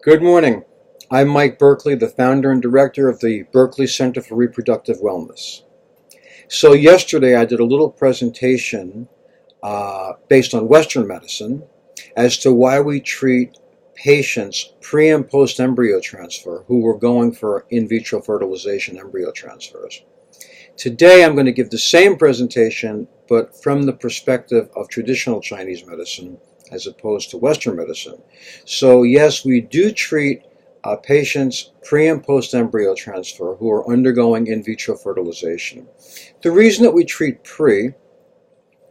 Good morning. I'm Mike Berkley, the founder and director of the Berkley Center for Reproductive Wellness. So yesterday I did a little presentation based on Western medicine as to why we treat patients pre and post embryo transfer who were going for in vitro fertilization embryo transfers. Today I'm going to give the same presentation but from the perspective of traditional Chinese medicine as opposed to Western medicine. So yes, we do treat patients pre and post embryo transfer who are undergoing in vitro fertilization. The reason that we treat pre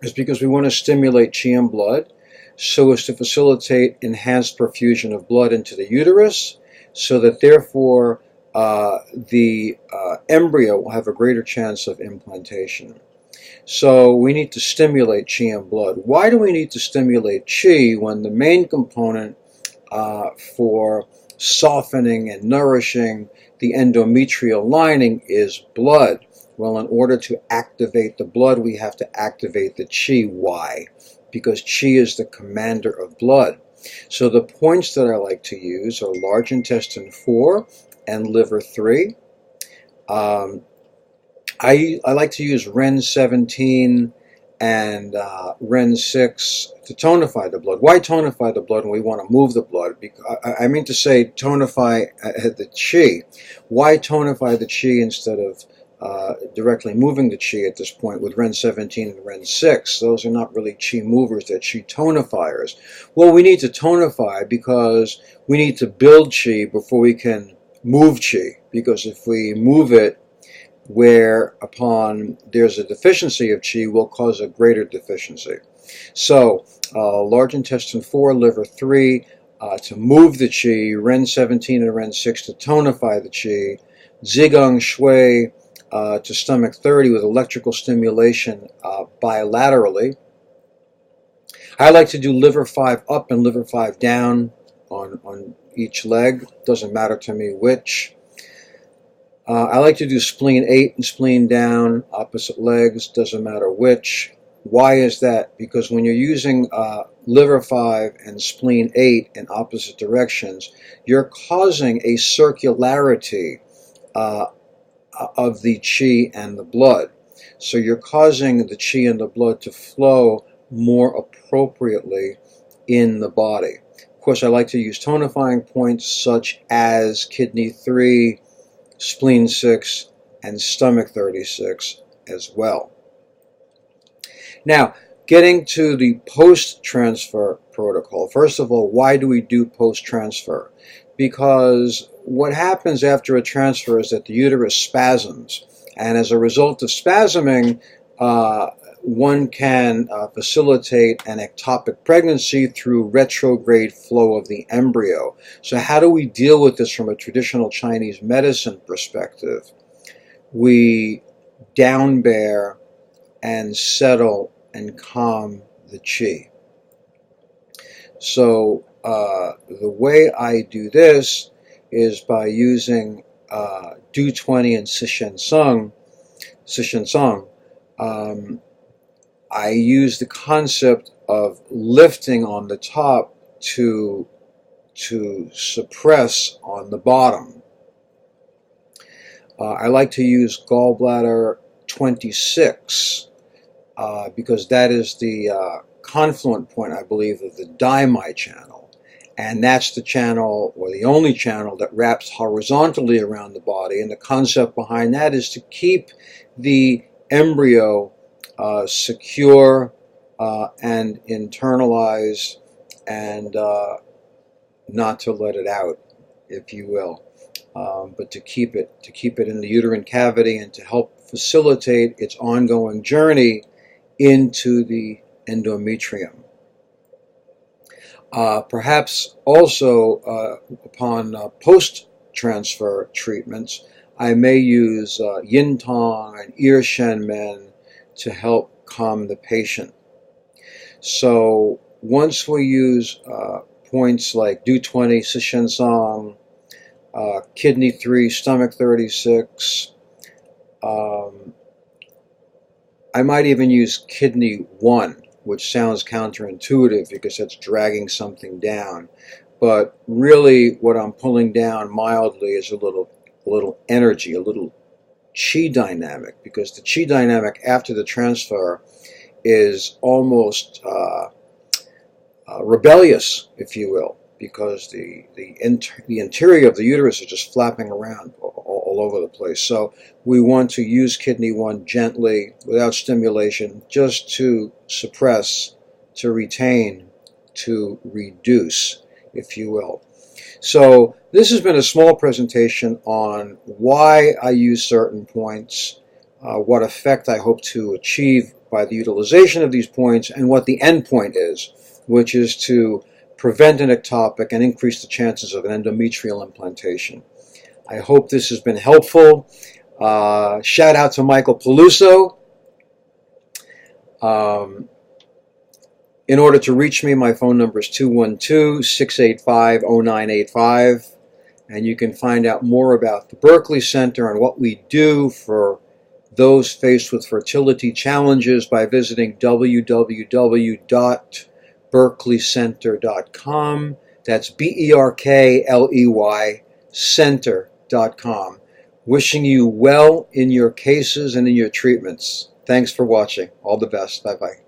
is because we want to stimulate qi and blood so as to facilitate enhanced perfusion of blood into the uterus so that therefore the embryo will have a greater chance of implantation. So we need to stimulate qi and blood. Why do we need to stimulate qi when the main component for softening and nourishing the endometrial lining is blood? Well, in order to activate the blood, we have to activate the qi. Why? Because qi is the commander of blood. So the points that I like to use are large intestine 4 and liver 3. I like to use Ren 17 and Ren 6 to tonify the blood. Why tonify the blood when we want to move the blood? Because, I mean to say tonify the qi. Why tonify the qi instead of directly moving the qi at this point with Ren 17 and Ren 6? Those are not really qi movers, they're qi tonifiers. Well, we need to tonify because we need to build qi before we can move qi. Because if we move it whereupon there's a deficiency of qi, will cause a greater deficiency. So large intestine 4, liver 3 to move the qi, Ren 17 and Ren 6 to tonify the qi, Zhigang Shui to stomach 30 with electrical stimulation bilaterally. I like to do liver 5 up and liver 5 down on each leg. Doesn't matter to me which. I like to do spleen 8 and spleen down, opposite legs, doesn't matter which. Why is that? Because when you're using liver 5 and spleen 8 in opposite directions, you're causing a circularity of the qi and the blood. So you're causing the qi and the blood to flow more appropriately in the body. Of course, I like to use tonifying points such as kidney 3, spleen 6, and stomach 36 as well. Now, getting to the post-transfer protocol. First of all, why do we do post-transfer? Because what happens after a transfer is that the uterus spasms, and as a result of spasming, one can facilitate an ectopic pregnancy through retrograde flow of the embryo. So how do we deal with this from a traditional Chinese medicine perspective? We down bear and settle and calm the qi. So the way I do this is by using Du 20 and Sishen Song. I use the concept of lifting on the top to suppress on the bottom. I like to use gallbladder 26 because that is the confluent point, I believe, of the Daimai channel. And that's the channel, or the only channel, that wraps horizontally around the body. And the concept behind that is to keep the embryo secure and internalized, and not to let it out, if you will, but to keep it in the uterine cavity and to help facilitate its ongoing journey into the endometrium. Perhaps also upon post-transfer treatments, I may use yin tong and ear shen men to help calm the patient. So once we use points like Du 20, Sishen Song, kidney 3, stomach 36, I might even use kidney 1, which sounds counterintuitive because that's dragging something down. but really what I'm pulling down mildly is a little energy, a little chi dynamic, because the chi dynamic after the transfer is almost rebellious, if you will, because the interior of the uterus is just flapping around all over the place. So we want to use kidney 1 gently, without stimulation, just to suppress, to retain, to reduce, if you will. So this has been a small presentation on why I use certain points, what effect I hope to achieve by the utilization of these points, and what the end point is, which is to prevent an ectopic and increase the chances of an endometrial implantation. I hope this has been helpful. Shout out to Michael Peluso. In order to reach me, my phone number is 212-685-0985, and you can find out more about the Berkley Center and what we do for those faced with fertility challenges by visiting www.berkleycenter.com. That's Berkley center.com. Wishing you well in your cases and in your treatments. Thanks for watching. All the best. Bye-bye.